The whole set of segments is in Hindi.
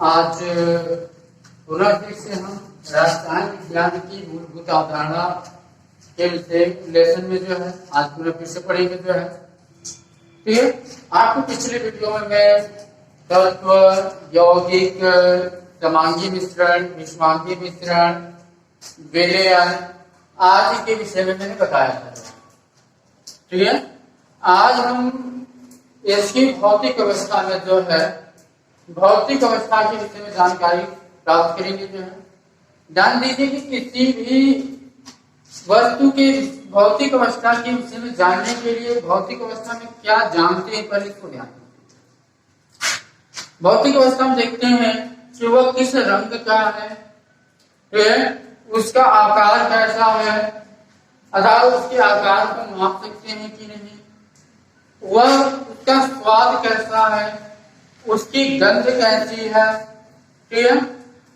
आज पुनः फिर से हम रसायन विज्ञान की मूलभूत अवधारणा के विषय लेसन में जो है आज पुनः फिर से पढ़ेंगे जो है। ठीक है, आपको पिछले वीडियो में मैं तत्व, यौगिक, समांगी मिश्रण, विषमांगी मिश्रण, विलयन आदि के विषय में मैंने बताया था। ठीक है, आज हम इसकी भौतिक अवस्था में जो है भौतिक अवस्था के विषय में जानकारी प्राप्त करेंगे जो है। ध्यान दीजिए कि किसी भी वस्तु के भौतिक अवस्था के विषय में जानने के लिए भौतिक अवस्था में क्या जानते हैं पहले इसको ध्यान दीजिए। भौतिक अवस्था में देखते हैं कि वह किस रंग का है, उसका आकार कैसा है, अर्थात उसके आकार को माप सकते हैं कि नहीं, वह उसका स्वाद कैसा है, उसकी गंध कैसी है, ठीक है,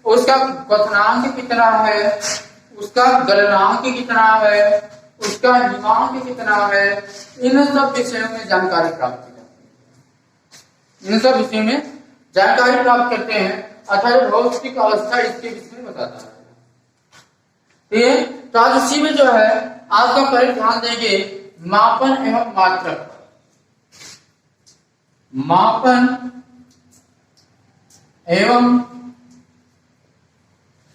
उसका क्वथनांक कितना है, उसका गलनांक कितना है, उसका हिमांक कितना है, इन सब विषयों में जानकारी प्राप्त की जाती है। इन सब विषयों में जानकारी प्राप्त करते हैं अर्थात भौतिक अवस्था इसके विषय में बताता है। ठीक है, तो आज इसी में जो है आपका पहले ध्यान देंगे मापन एवं मात्रक। मापन एवं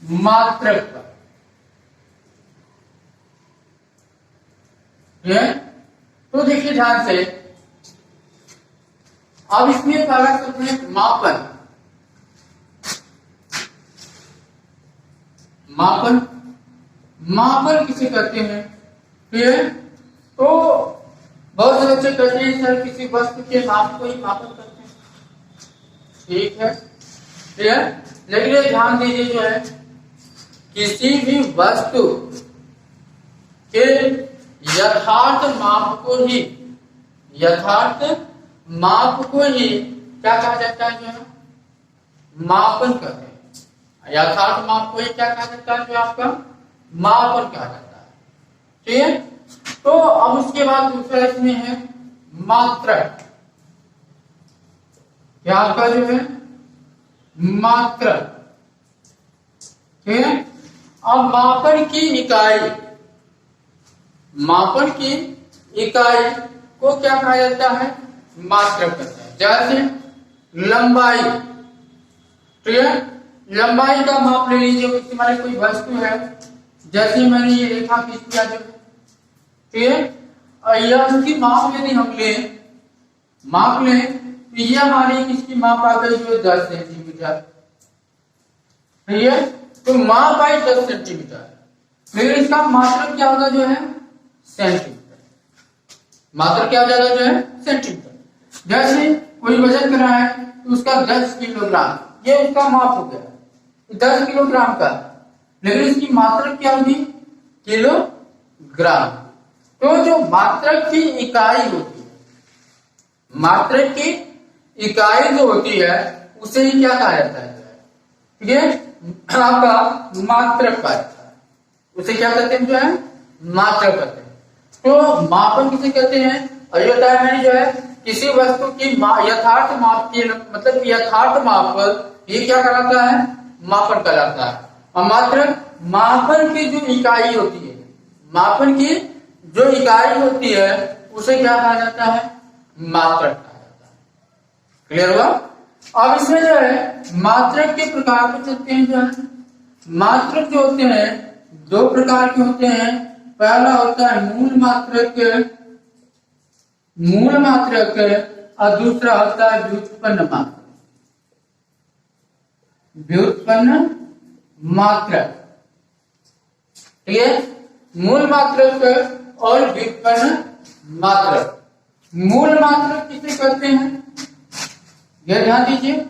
मात्रक। तो देखिए ध्यान से, अब इसमें पहला शब्द है मापन। मापन मापन किसे कहते हैं? ठीक है, तो बहुत से बच्चे कहते हैं सर किसी वस्तु के माप को ही मापन करते हैं। ठीक है, लेकिन ये ध्यान दीजिए जो है किसी भी वस्तु के यथार्थ माप को ही क्या कहा जाता है? जो है मापन कहते हैं। यथार्थ माप को ही क्या कहा जाता है? जो आपका मापन कहा जाता है। ठीक है, तो अब उसके बाद दूसरा इसमें है मात्रक। क्या आपका जो है मात्रक। ठीक है, अब मापन की इकाई को क्या कहा जाता है? मात्रक कहते हैं। जैसे लंबाई, ठीक है, लंबाई का माप ले लीजिए। हमारे कोई वस्तु है, जैसे मैंने ये रेखा खींच दिया जो, ठीक है, यह उसकी माप यदि हम माप लें तो यह हमारी इसकी माप आ गई जो 10 सेंटीमीटर। ठीक है, तो माप आई 10 सेंटीमीटर, फिर इसका मात्रक क्या होगा? जो है सेंटीमीटर। मात्रक क्या हो जाएगा? जो है सेंटीमीटर। जैसे कोई वजन कर रहा है तो उसका 10 किलोग्राम, ये उसका माप हो गया 10 किलोग्राम का, लेकिन इसकी मात्रक क्या होगी? किलोग्राम। तो जो मात्रक की इकाई होती है, मात्रक की इकाई जो होती है उसे ही क्या कहा जाता है? ठीक है, आपका मात्रक कहा जाता है। उसे क्या कहते हैं? जो है मात्रक कहते हैं। तो मापन किसे कहते हैं? और ये बताया मैंने जो है किसी वस्तु की यथार्थ माप की, मतलब यथार्थ माप, ये क्या कहलाता है? मापन कहलाता है। और मात्रक मापन की जो इकाई होती है, मापन की जो इकाई होती है उसे क्या कहा जाता है? मात्रक कहा जाता है। क्लियर हुआ? अब इसमें जो है मात्रक के प्रकार को चलते हैं। जो है मात्रक जो होते हैं दो प्रकार के होते हैं। पहला होता है मूल मात्रक और दूसरा होता है व्युत्पन्न मात्रक। ठीक है, मूल मात्रक और व्युत्पन्न मात्रक। मूल मात्रक किसे कहते हैं? यह ध्यान दीजिए,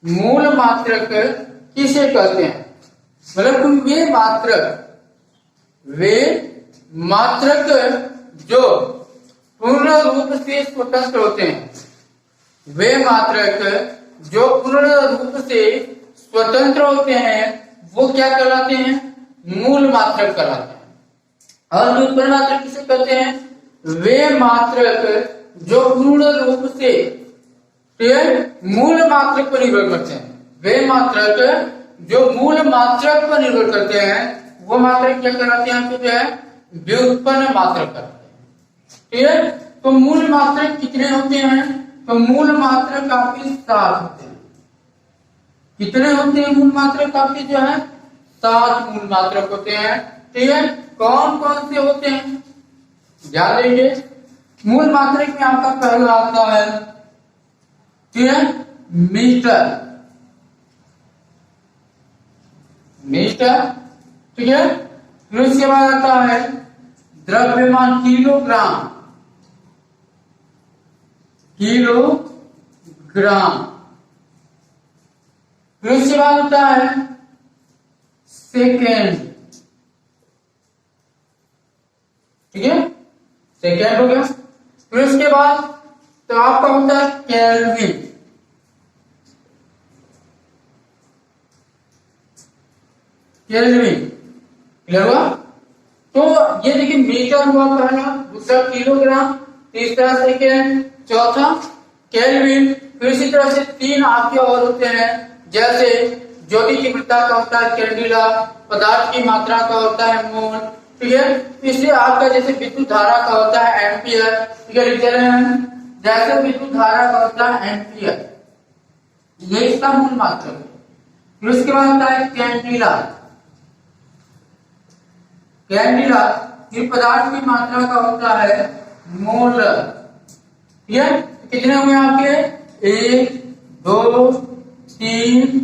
मूल मात्रक किसे कहते हैं? मतलब वे मात्रक जो पूर्ण रूप से स्वतंत्र होते हैं, वे मात्रक जो पूर्ण रूप से स्वतंत्र होते हैं वो क्या कहलाते हैं? मूल मात्रक कहलाते हैं। और व्युत्पन्न मात्रक किसे कहते हैं? वे मात्रक जो पूर्ण रूप से मूल मात्रक पर निर्भर करते हैं। वे मात्रक जो मूल मात्रक पर निर्भर करते हैं वो मात्रक क्या कहलाते हैं? जो है व्युत्पन्न मात्रक कहलाते हैं। ठीक है, तो मूल मात्रक कितने होते हैं? तो मूल मात्रक आपके 7 होते हैं। कितने होते हैं मूल मात्रक आपके? जो है 7 मूल मात्रक होते हैं। ठीक है, कौन कौन से होते हैं ध्यान देंगे। मूल मात्रक में आपका पहला आता है, ठीक है, मीटर। मीटर, ठीक है। फिर उसके बाद आता है द्रव्यमान, किलोग्राम। किलोग्राम। फिर उसके बाद होता है सेकेंड, ठीक है, सेकेंड हो गया। फिर उसके बाद तो आपका होता है केल्विन। केल्विन क्लियर हुआ? तो ये देखिए मीटर हुआ पहला, दूसरा किलोग्राम, तीसरा सेकेंड, चौथा केल्विन। फिर इसी तरह से 3 आपके और होते हैं, जैसे ज्योति की तीव्रता का होता है कैंडिला, पदार्थ की मात्रा का होता है मोल, ठीक है। इससे आपका जैसे विद्युत धारा का होता है एम्पियर, ठीक है, लिखते रहे हैं। जैसे विद्युत धारा का होता है एम्पियर, ये इसका मूल मात्रक है। फिर उसके बाद आता है कैंडिला। कैंडिला ये पदार्थ की मात्रा का होता है मोल, ठीक है। कितने हुए आपके? 1 2 3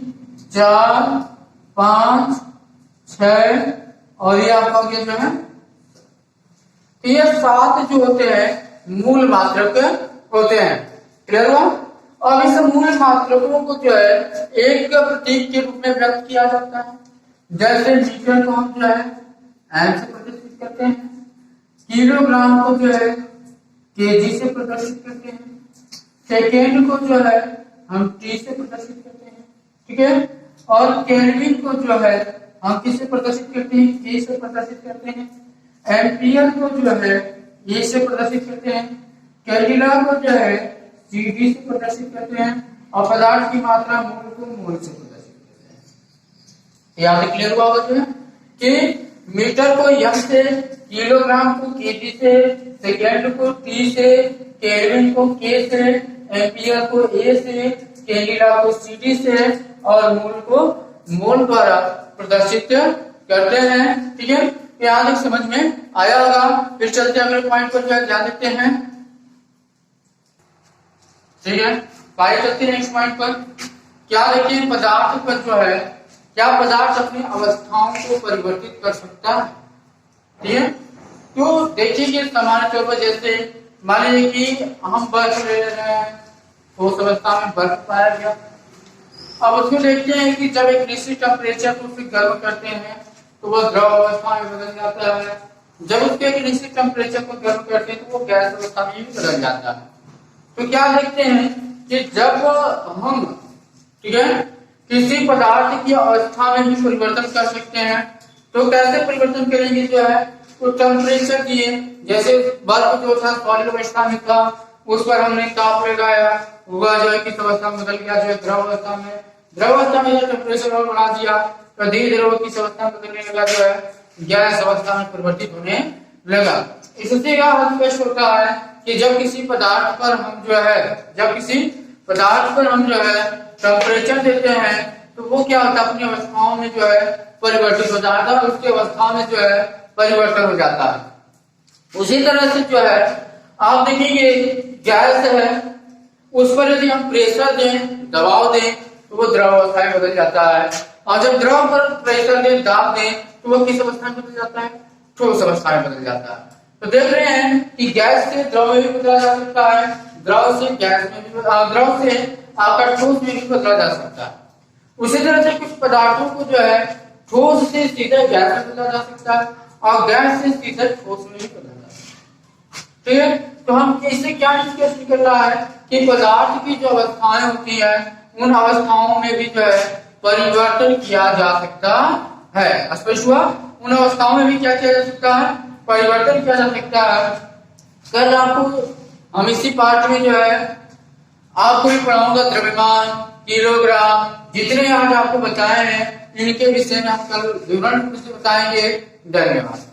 4 5 6 और ये आपका जो है ये 7 जो होते हैं मूल मात्रक होते हैं। क्लियर हुआ? अब इस मूल मात्रकों को जो है एक प्रतीक के रूप में व्यक्त किया जाता है। जैसे मीटर को हम जो है एम से प्रदर्शित करते हैं, किलोग्राम को जो है केजी से प्रदर्शित करते हैं, सेकेंड को जो है हम टी से प्रदर्शित करते हैं, ठीक है, और केल्विन को जो है हम किससे प्रदर्शित करते हैं? के से प्रदर्शित करते हैं। एम्पियर को जो है ए से प्रदर्शित करते हैं, कैंडिला को जो है सीडी से प्रदर्शित करते हैं, और पदार्थ की मात्रा मोल को मोल से प्रदर्शित करते हैं। यहाँ से क्लियर हुआ जो है कि मीटर को एम से, किलोग्राम को केजी से, सेकेंड को टी से, केल्विन को के से, एम्पियर को ए से, कैंडिला को सीडी से और मोल को मोल द्वारा प्रदर्शित करते हैं। ठीक है, यहाँ तक समझ में आया होगा। फिर चलते अगले पॉइंट पर जो है ध्यान देते हैं। ठीक है, आगे चलते हैं नेक्स्ट पॉइंट पर। क्या देखिए पदार्थ पर जो है, क्या पदार्थ अपनी अवस्थाओं को परिवर्तित कर सकता है? ठीक है, तो देखिए कि सामान्य तौर पर जैसे मान लीजिए कि हम बर्फ ले रहे हैं, ठोस अवस्था में बर्फ पाया गया। अब उसको देखते हैं कि जब एक निश्चित टेम्परेचर को उसे गर्म करते हैं तो वह द्रव अवस्था में बदल जाता है। जब उसके एक निश्चित टेम्परेचर को गर्म करते हैं तो वो गैस अवस्था में भी बदल जाता है। तो क्या देखते हैं कि जब हम, ठीक है, किसी पदार्थ की अवस्था में भी परिवर्तन कर सकते हैं तो कैसे परिवर्तन करेंगे? जो है तो टेम्परेचर दिए, जैसे बर्फ जो था सॉलिड अवस्था में था, उस पर हमने ताप लगाया, हुआ जो है किस अवस्था में बदल गया, जो है द्रव अवस्था में। द्रव अवस्था में जब टेम्परेचर और बढ़ा दिया तो धीरे धीरे वो किस अवस्था में बदलने लगा, जो है गैस अवस्था में परिवर्तित होने लगा। इससे क्या स्पष्ट होता है कि जब किसी पदार्थ पर हम जो है, जब किसी पदार्थ पर हम जो है टेम्परेचर देते हैं तो वो क्या होता है, अपनी अवस्थाओं में जो है परिवर्तित हो जाता है, उसकी अवस्था में जो है परिवर्तन हो जाता है। उसी तरह से जो है आप देखिए गैस है, उस पर यदि हम प्रेशर दें, दबाव दें तो वो द्रव अवस्था में बदल जाता है, और जब द्रव पर प्रेशर दें, दाब दें तो वो किस अवस्था में बदल जाता है? ठोस अवस्था में बदल जाता है। तो देख रहे हैं कि गैस से द्रव में भी बदला जा सकता है, द्रव से गैस में भी, द्रव से आपका ठोस में भी बदला जा सकता है। उसी तरह से कुछ पदार्थों को जो है ठोस से सीधे गैस में बदला जा सकता है और गैस से सीधे ठोस में भी बदला जा सकता है। ठीक है, तो हम इससे क्या निष्कर्ष निकल रहा है कि पदार्थ की जो अवस्थाएं होती है उन अवस्थाओं में भी जो है परिवर्तन किया जा सकता है। स्पष्ट हुआ? उन अवस्थाओं में भी क्या किया जा सकता है? परिवर्तन किया जा सकता है। कल आपको हम इसी पार्ट में जो है आपको भी पढ़ाऊंगा द्रव्यमान, किलोग्राम, जितने आज आपको बताए हैं इनके विषय में हम कल विवरण से बताएंगे। धन्यवाद।